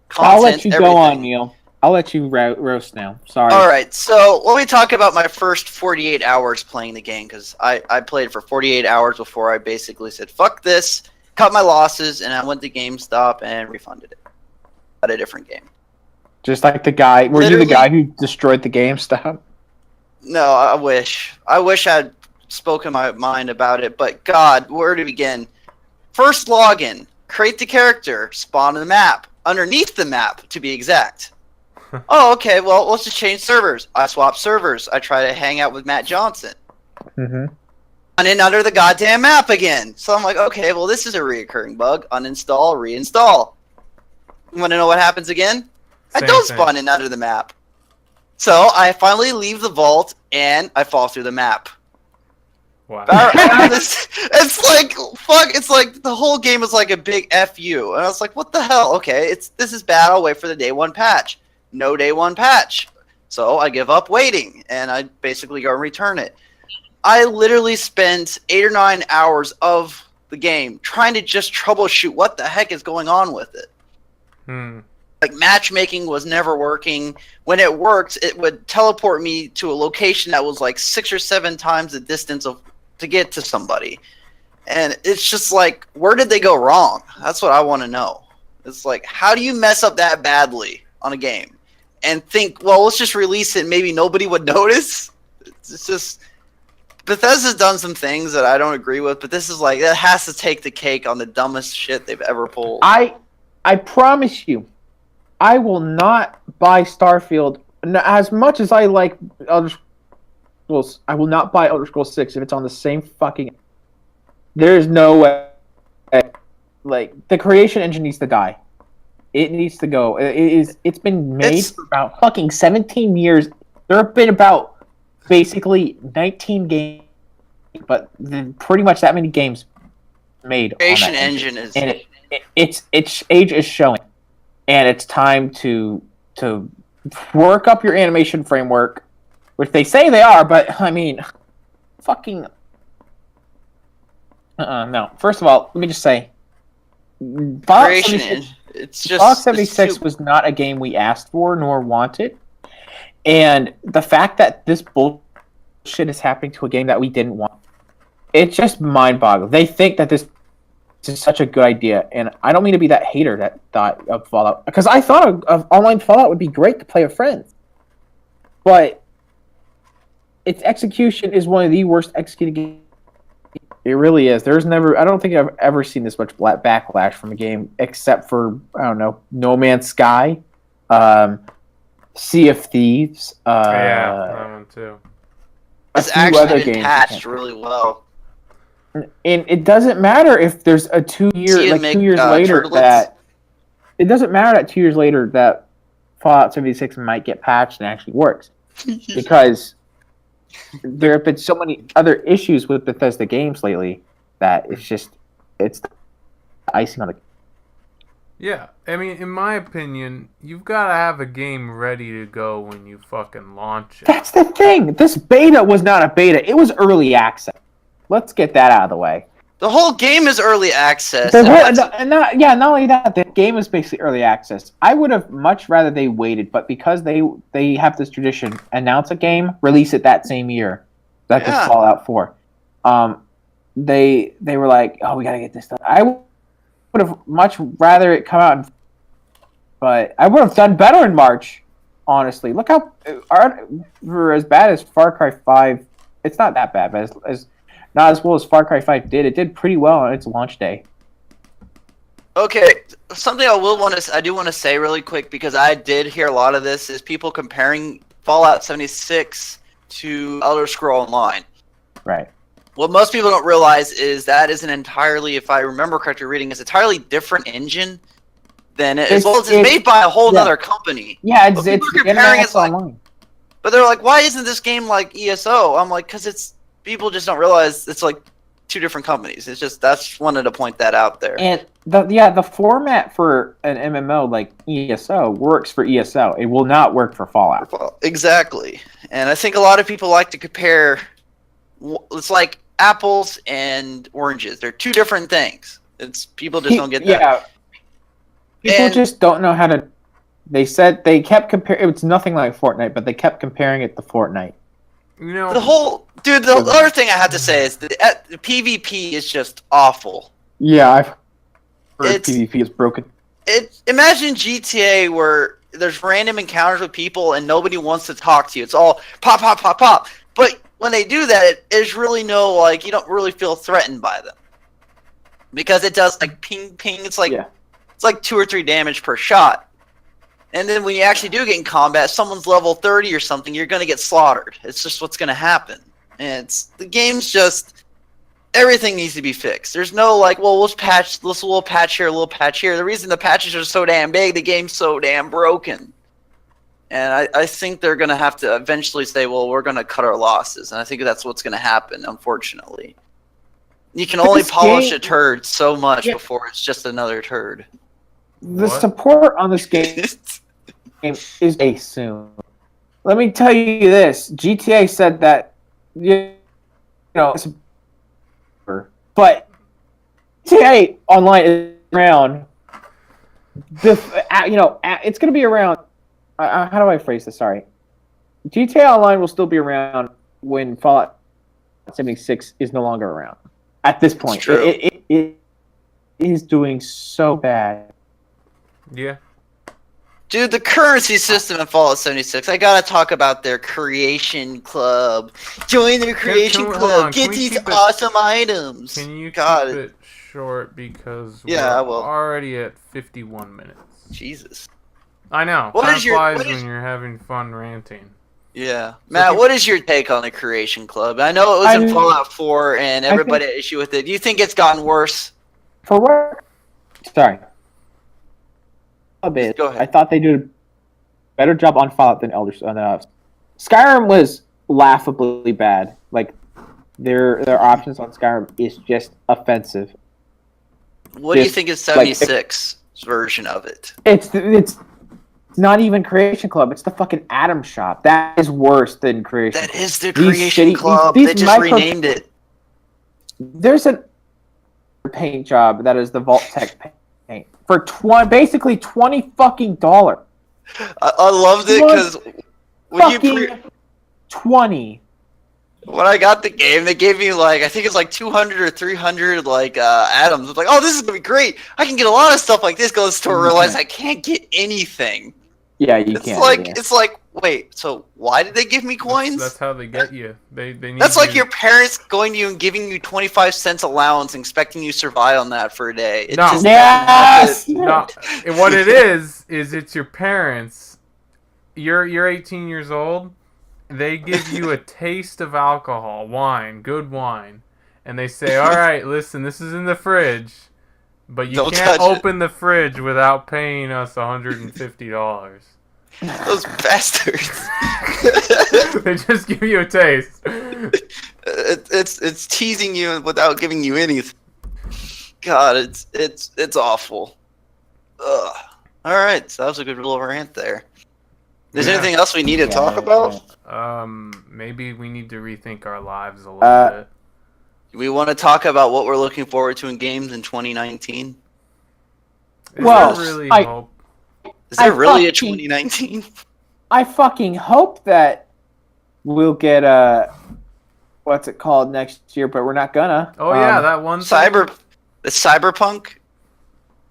Content, I'll let you everything. go on, Neil. I'll let you roast now. Sorry. Alright, so let me talk about my first 48 hours playing the game, because I played for 48 hours before I basically said, fuck this, cut my losses, and I went to GameStop and refunded it. At a different game. Just like the guy. Were you the guy who destroyed the GameStop? No, I wish. I wish I'd spoken my mind about it, but God, where to begin? First login, create the character, spawn in the map, underneath the map, to be exact. Oh, okay, well, let's just change servers. I swap servers. I try to hang out with Matt Johnson. Mm-hmm. And then under the goddamn map again. So I'm like, okay, well, this is a reoccurring bug. Uninstall, reinstall. You want to know what happens again? I don't spawn in under the map. So I finally leave the vault and I fall through the map. Wow. It's like, fuck, it's like the whole game is like a big FU. And I was like, what the hell? Okay, this is bad. I'll wait for the day one patch. No day one patch. So I give up waiting and I basically go and return it. I literally spent 8 or 9 hours of the game trying to just troubleshoot what the heck is going on with it. Like, matchmaking was never working. When it worked, it would teleport me to a location that was like 6 or 7 times the distance to get to somebody. And it's just like, where did they go wrong? That's what I want to know. It's like, how do you mess up that badly on a game? And think, well, let's just release it and maybe nobody would notice? It's just... Bethesda's done some things that I don't agree with, but this is like, that has to take the cake on the dumbest shit they've ever pulled. I promise you, I will not buy Starfield as much as I like Elder Scrolls. I will not buy Elder Scrolls 6 if it's on the same fucking... There is no way. Like, the creation engine needs to die. It needs to go. It's been made for about fucking 17 years. There have been about basically 19 games, but pretty much that many games made. Creation engine is... And its age is showing, and it's time to work up your animation framework, which they say they are, but I mean, fucking no. First of all, let me just say, Fallout 76 was not a game we asked for nor wanted, and the fact that this bullshit is happening to a game that we didn't want, it's just mind-boggling. They think that this is such a good idea, and I don't mean to be that hater that thought of Fallout, because I thought of online Fallout would be great to play with friends, but its execution is one of the worst executed games. It really is. I don't think I've ever seen this much backlash from a game, except for, I don't know, No Man's Sky, Sea of Thieves. Yeah, that one too. It's actually been patched really well. And it doesn't matter if there's a 2 year, like 2 years later that... It doesn't matter that 2 years later that Fallout 76 might get patched and actually works. Because there have been so many other issues with Bethesda games lately that it's icing on the... Yeah, I mean, in my opinion, you've got to have a game ready to go when you fucking launch it. That's the thing! This beta was not a beta, it was early access. Let's get that out of the way. The whole game is early access. Not only that, the game is basically early access. I would have much rather they waited, but because they have this tradition, announce a game, release it that same year. That's just Fallout 4. They were like, oh, we gotta get this done. I would have much rather it come out, but I would have done better in March, honestly. Look how, for as bad as Far Cry 5, it's not that bad, but not as well as Far Cry 5 did. It did pretty well on its launch day. Okay, something I do want to say really quick, because I did hear a lot of this, is people comparing Fallout 76 to Elder Scrolls Online. Right. What most people don't realize is that is an entirely, if I remember correctly reading, it's an entirely different engine than it. As well as it's made by a whole other company. Yeah, it's comparing it online. But they're like, why isn't this game like ESO? I'm like, because people just don't realize it's like two different companies. It's just that's wanted to point that out there. And the format for an MMO like ESO works for ESO. It will not work for Fallout. Well, exactly. And I think a lot of people like to compare. It's like apples and oranges. They're two different things. It's people just don't get that. Yeah. People just don't know how to. They said they kept comparing. It's nothing like Fortnite, but they kept comparing it to Fortnite. You know, the other thing I have to say is the PvP is just awful. Yeah, I've heard PvP is broken. Imagine GTA where there's random encounters with people and nobody wants to talk to you. It's all pop, pop, pop, pop. But when they do that, there's really no, like, you don't really feel threatened by them. Because it does, like, ping, ping. It's like 2 or 3 damage per shot. And then when you actually do get in combat, someone's level 30 or something, you're going to get slaughtered. It's just what's going to happen. And the game's just... Everything needs to be fixed. There's no, like, well, let's patch this little patch here, a little patch here. The reason the patches are so damn big, the game's so damn broken. And I think they're going to have to eventually say, well, we're going to cut our losses. And I think that's what's going to happen, unfortunately. You can only polish a turd so much before it's just another turd. The support on this game is a soon. Let me tell you this. GTA said that, you know, but GTA Online is around. It's going to be around. How do I phrase this? Sorry. GTA Online will still be around when Fallout 76 is no longer around. At this point, it is doing so bad. Yeah. Dude, the currency system in Fallout 76, I gotta talk about their creation club. Join their creation club. Get these awesome items. Can you keep it short because we're already at 51 minutes. Jesus. I know. Time flies when you're having fun ranting. Yeah. Matt, what is your take on the creation club? I know it was in Fallout 4 and everybody had issue with it. Do you think it's gotten worse? For what? Sorry. A bit. Go ahead. I thought they did a better job on Fallout than Skyrim was laughably bad. Like their options on Skyrim is just offensive. What do you think is 76's version of it? It's not even Creation Club. It's the fucking Atom Shop. That is worse than Creation. That is the Creation Club. They just renamed it. There's a paint job that is the Vault Tech paint. For basically $20 fucking dollars. I loved it because when 20. When I got the game, they gave me like I think it's like 200 or 300 like atoms. I was like, oh, this is gonna be great. I can get a lot of stuff like this. Go to the store, realize I can't get anything. Yeah, you can't. It's like, wait, so why did they give me coins? That's how they get you. They need. That's like your parents going to you and giving you 25 cents allowance, and expecting you to survive on that for a day. Yes. No. What it is it's your parents. You're 18 years old. They give you a taste of alcohol, wine, good wine, and they say, "All right, listen, this is in the fridge, but you can't open the fridge without paying us $150." Those bastards! They just give you a taste. It's teasing you without giving you anything. God, it's awful. Ugh. All right, so that was a good little rant there. Is there anything else we need to talk about? Maybe we need to rethink our lives a little bit. We want to talk about what we're looking forward to in games in 2019. Is there really hope? Is there really a 2019? I fucking hope that we'll get what's it called next year, but we're not gonna. Oh yeah, that one. Cyberpunk.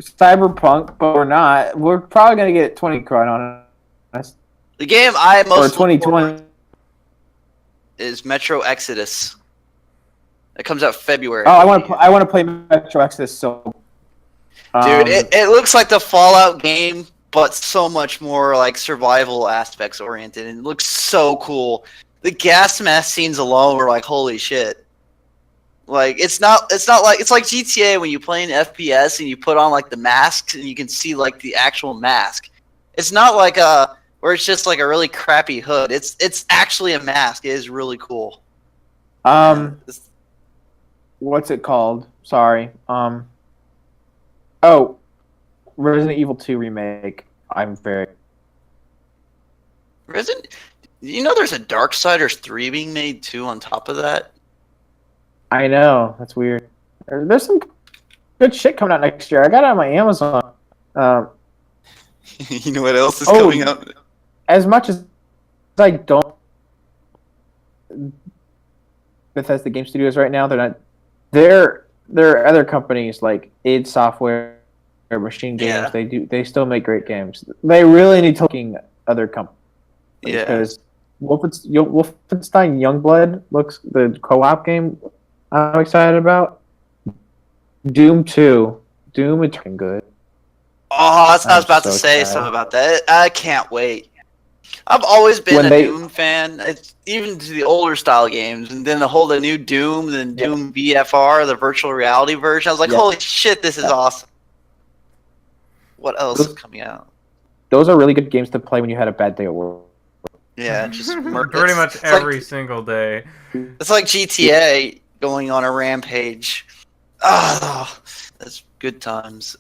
Cyberpunk, but we're not. We're probably gonna get 20 quite honest. The game I most 2020 is Metro Exodus. It comes out February. Oh, I want to play Metro Exodus so. Dude, it looks like the Fallout game, but so much more like survival aspects oriented, and it looks so cool. The gas mask scenes alone were like, holy shit. Like it's like GTA when you play an FPS and you put on like the masks and you can see like the actual mask. It's not like where it's just like a really crappy hood. It's actually a mask. It is really cool. what's it called? Sorry. Oh, Resident Evil 2 remake. I'm very. Resident. You know, there's a Darksiders 3 being made too. On top of that. I know, that's weird. There's some good shit coming out next year. I got it on my Amazon. You know what else is coming out? As much as I don't Bethesda Game Studios right now, they're not. There are other companies like id Software, or Machine Games. Yeah. They still make great games. They really need to look other companies. Yeah. Because Wolfenstein Youngblood looks the co-op game I'm excited about. Doom 2. Doom is good. Oh, I was about to say excited. something about that. I can't wait. I've always been a Doom fan. It's even to the older style games, and then the new Doom, then Doom VFR, the virtual reality version. I was like, holy shit, this is awesome. What else is coming out? Those are really good games to play when you had a bad day at work. Yeah, just pretty much every single day. It's like GTA going on a rampage. Ah, that's good times.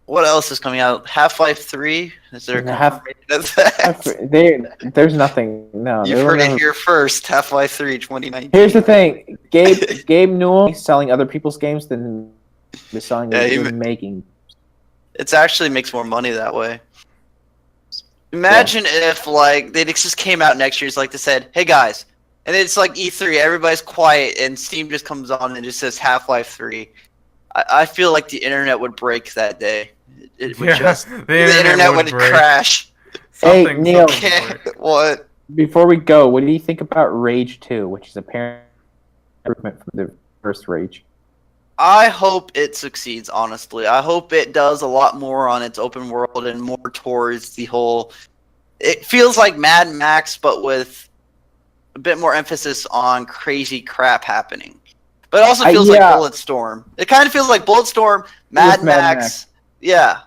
What else is coming out? Half-Life 3? Is there there's nothing. No. You've heard it here first. Half-Life 3 2019. Here's the thing. Gabe Newell is selling other people's games than selling making. It actually makes more money that way. Imagine if they just came out next year. It's like they said, "Hey guys," and it's like E3. Everybody's quiet, and Steam just comes on and just says Half-Life 3. I feel like the internet would break that day. It would the internet would crash. Hey Neil, what? Before we go, what do you think about Rage 2, which is apparently improvement from the first Rage? I hope it succeeds, honestly. I hope it does a lot more on its open world and more towards the whole... It feels like Mad Max, but with a bit more emphasis on crazy crap happening. But it also feels like Bulletstorm. It kind of feels like Bulletstorm, Mad Max. Yeah.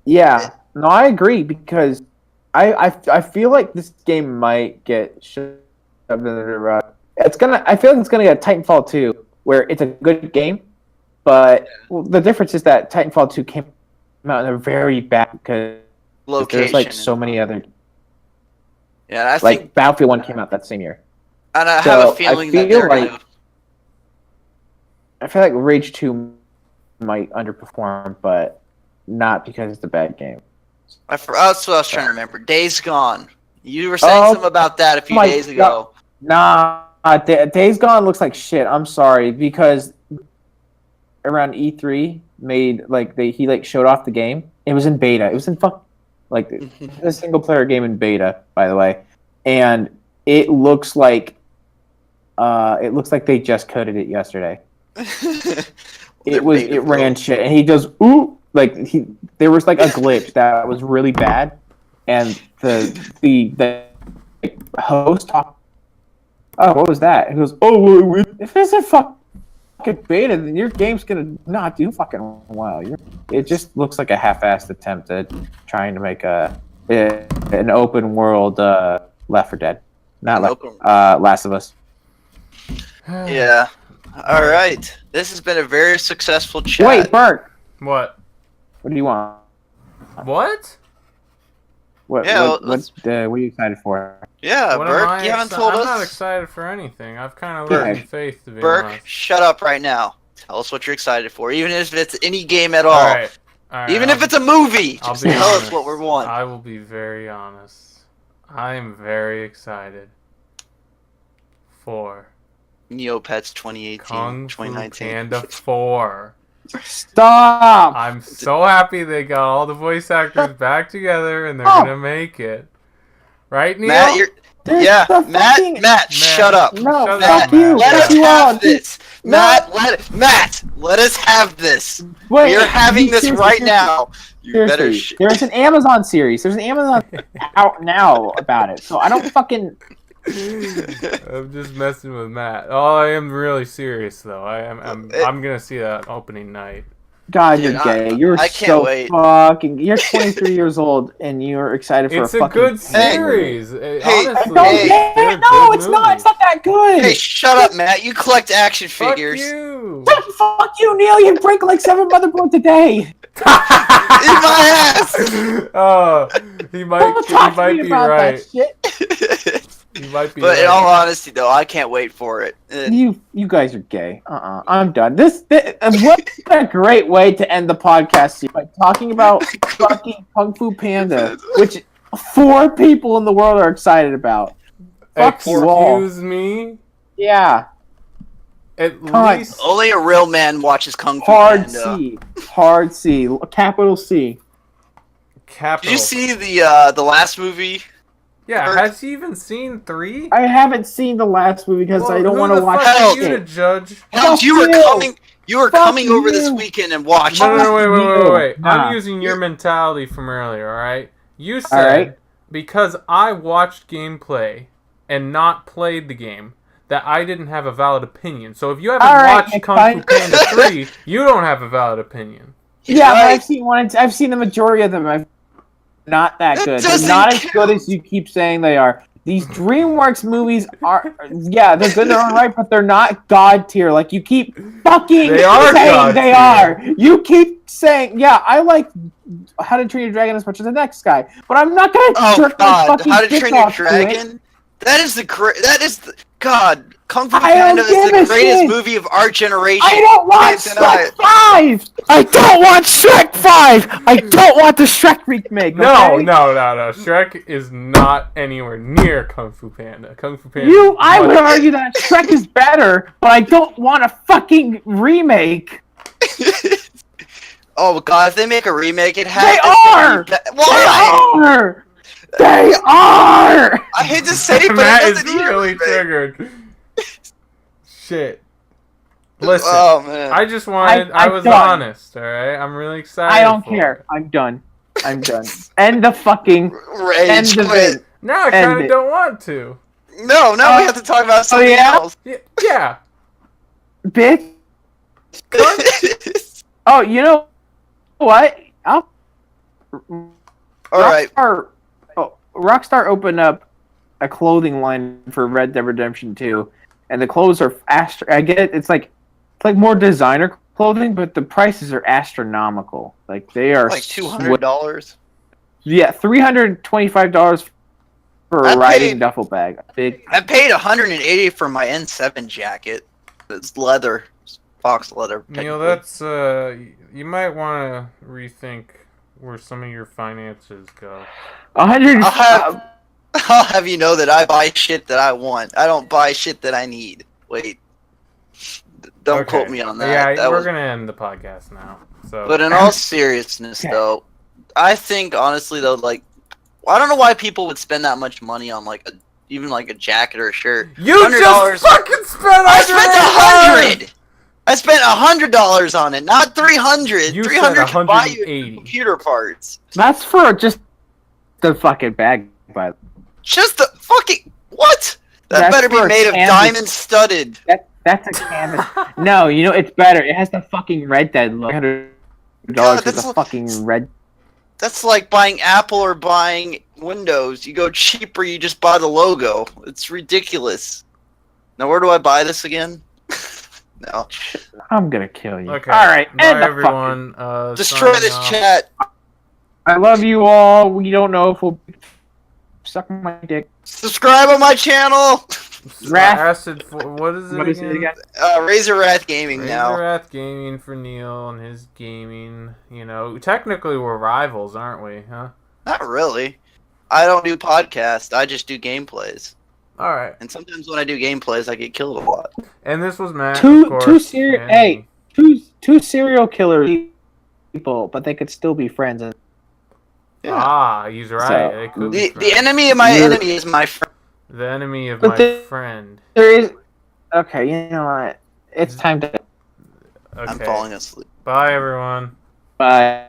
Yeah. No, I agree, because I feel like this game might get shoved under the I feel like it's gonna get Titanfall 2, where it's a good game, but the difference is that Titanfall 2 came out in a very bad because there's so many other. Yeah, I think Battlefield 1 came out that same year. And I have a feeling that they're gonna... I feel like Rage 2 might underperform, but not because it's a bad game. That's what I was trying to remember. Days Gone. You were saying something about that a few days ago. Nah, Days Gone looks like shit. I'm sorry, because around E3 he showed off the game. It was in beta. It was in a single player game in beta, by the way, and it looks like they just coded it yesterday. It ran shit, and he goes ooh, there was a glitch that was really bad, and the host talked. Oh, what was that? He goes, oh, if it's a fucking beta, then your game's gonna not do fucking well. It just looks like a half-assed attempt at trying to make an open world Left 4 Dead, not Last of Us. Yeah. All right. This has been a very successful chat. Wait, Bert. What? What do you want? What? What are you excited for? Yeah, Bert, you haven't told us. I'm not excited for anything. I've kind of losing faith, to be honest. Shut up right now. Tell us what you're excited for, even if it's any game at all. All right. Even if it's a movie, just tell us what we want. I will be very honest. I am very excited for Neopets 2018, Kung Fu 2019. Panda 4. Stop! I'm so happy they got all the voice actors back together and they're gonna make it. Right, Neil? Matt, shut up. No, Matt, fuck you. Let us have this. Matt, let us have this. We are having this right now. You better. There's an Amazon series. There's an Amazon out now about it. So I don't fucking. I'm just messing with Matt. Oh, I am really serious though. I'm gonna see that opening night. God, Dude, you're gay. You're I can't so wait. fucking. You're 23 years old and you're excited for It's a a fucking. good series. Hey, Honestly, Don't Hey, get they're it. No, good it's not. movies. It's not that good. Hey, shut up, Matt. You collect action Fuck figures. you. Fuck you, Neil. You break like 7 motherboards a day. In my ass. He might. Don't He talk to might me be about right. that shit. He might be But right. in all honesty, though, I can't wait for it. You guys are gay. I'm done. This what a great way to end the podcast by talking about fucking Kung Fu Panda, which 4 people in the world are excited about. Fuck you all. Excuse me. Yeah. At God. least Only a real man watches Kung Fu Hard Panda. C. Hard C. Capital C. capital. Did you see the last movie? Yeah, has he even seen 3? I haven't seen the last movie because I don't want to watch fuck you to it. judge? Hell, Fuck you were you. coming. You were Fuck coming over this you. weekend and watching. No, wait. Nah. I'm using your mentality from earlier, alright? You said, Alright. because I watched gameplay and not played the game, that I didn't have a valid opinion. So if you haven't Alright, watched Kung Fu Panda 3, you don't have a valid opinion. Yeah, but Right. I've seen one. I've seen the majority of them. Not that That good. They're doesn't not as count. good as you keep saying they are. These DreamWorks movies are, yeah, they're good in their own right, but they're not god tier. Like you keep fucking They are saying god they tier. are. You keep saying, yeah, I like How to Train Your Dragon as much as the next guy, but I'm not gonna Oh jerk my God! fucking How to dick Train Your off to it. Dragon? That is the God. Kung Fu I don't Panda is give the a greatest shit. movie of our generation. I don't want Can't deny Shrek 5! I don't want Shrek 5! I don't want the Shrek remake, No. okay? Shrek is not anywhere near Kung Fu Panda. Kung Fu Panda. I would argue that Shrek is better, but I don't want a fucking remake. Oh God! If they make a remake, it has. They are! Why? They are! I hate to say it, but Matt it is doesn't need a really remake. triggered. Shit. Listen, Oh man! I just wanted. I was done. honest. All right, I'm really excited. I don't for care. it. I'm done. End the fucking... Rage End the quit. vid. Now I End kind of it. don't want to. No, now we have to talk about something yeah? else. Yeah. Bitch. Oh, you know what? All right. Rockstar opened up a clothing line for Red Dead Redemption 2, and the clothes are I get it. It's like more designer clothing, but the prices are astronomical. Like they are Like $200. Yeah, $325 for I a riding paid- duffel bag. Big. I paid $180 for my N7 jacket. It's leather, fox leather. Neil, technically. that's you might want to rethink where some of your finances go. 100. I'll have you know that I buy shit that I want. I don't buy shit that I need. Wait. Don't quote me on that. Yeah, That we're was- gonna end the podcast now. So, But in all seriousness, though, I think honestly though, like, I don't know why people would spend that much money on even a jacket or a shirt. you $100. just fucking spent. I spent $100. I spent $100 on it, not $300. You $300 said can buy you $180. computer parts. That's for just the fucking bag, by the way. Just the fucking what? That That's better be for a made of canvas. diamond studded. That's a canvas. No, you know it's better. It has the fucking Red Dead look. $100 for that's the what- fucking red. That's like buying Apple or buying Windows. You go cheaper, you just buy the logo. It's ridiculous. Now, where do I buy this again? No. I'm gonna kill you. Okay. All right, Bye, end the everyone. Destroy signing this off. chat. I love you all. We don't know if we'll suck my dick. Subscribe on my channel. Wrath. Acid. What is it What is it again? again? Razor Wrath Gaming Razor now. Wrath Gaming for Neil and his gaming. You know, technically we're rivals, aren't we? Huh? Not really. I don't do podcasts. I just do gameplays. All right. And sometimes when I do gameplays, I get killed a lot. And this was Matt. Two of course, serial. and- Hey, two serial killer people, but they could still be friends. And Yeah. Ah, he's right. So, They could be The friends. enemy of my You're- enemy is my friend. The enemy of But my the- friend. there is. Okay, you know what? It's time to. I'm Okay. falling asleep. Bye, everyone. Bye.